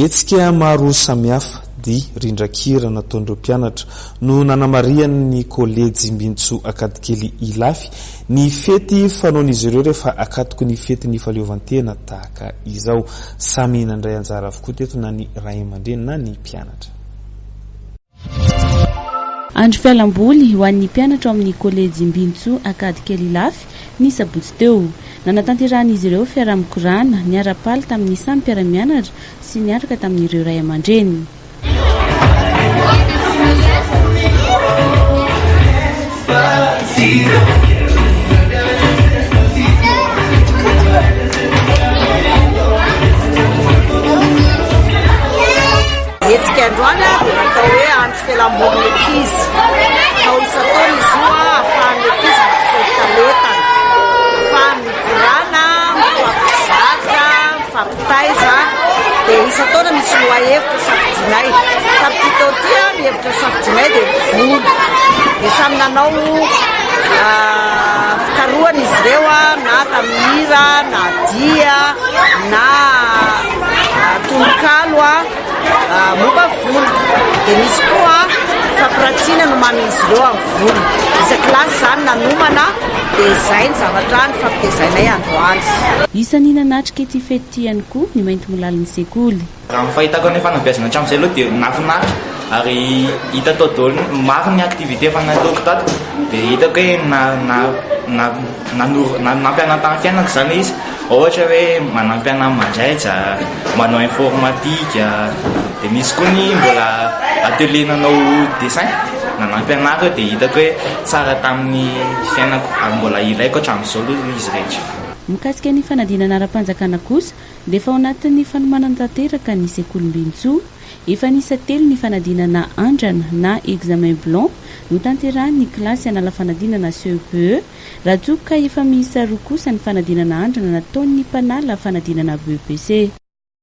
Etsika maro samihafa dia rindrakira nataon'ireo mpianatra no nanamarian'ny kolejy Jimbintsou Akadikely Ilafy ny fety fanaon'izy ireo rehefa akatoko ny fety ny fahaleovantena tahaka izao. Samy nandray anjara avokoa teto na ny ray aman-dreny na ny mpianatra. Andro fialamboly ho an'ny mpianatra amin'ny kolejy Jimbintsou Akadikely Ilafy ny sabotsy teo. Nanatanteran'izy ireo fiaraha-mikorana niara-paly tamin'ny samy mpiara-mianatra sy niaraka tamin'ireo ray aman-dreny. Etsika androany dia natao hoe andro fialamboly ankizy. Tao isan-taona izy io ahafahan'ny ankizy mampifaly talentany, mikorana, mifampizatra, mifampitaiza. Dia isan-taona misy lohahevitra safidinay. Tamin'ity tao ity ny hevitra safidinay dia volo. Dia samy nanao fikarohana izy ireo na tamira, na dia, na tononkalo momba volo. Dia misy koa fampiratina nomana izy ireo amin'ny volo. Isan-kilasy izany nanomana dia izay ny zavatra ny fampitezainay androany. Isan'ny nanatrika ity fety ihany koa ny mainty milalin'ny sekoly. Raha ny fahitako ny fanabeazana hatramin'izay aloha dia nahafinaritra ary hita tao daholo maro ny aktivité efa nataoko tato dia hitako hoe nampianatany fiainako izany izy. Ohatra hoe manampiana mandraitra, manao informatika, dia misy koa ny mbola atelier nanao dessin nanampianariko dia hitako hoe tsara tamin'ny fiainako ary mbola ilaiko hatramin'izao aloha izy rehetra. Mikasika ny fanadinana ara-panjakana kosa dia efa ao anatin'ny fanomanana tanteraka ny sekoly Jimbintsou. Efa nisa telo ny fanadinana andrana na examen blanc no tanterahan'ny kilasy hanala fanadinana CEPE. Raha tsoka efa miisa roa kosa ny fanadinana andrana nataon'ny mpanala fanadinana BEPC.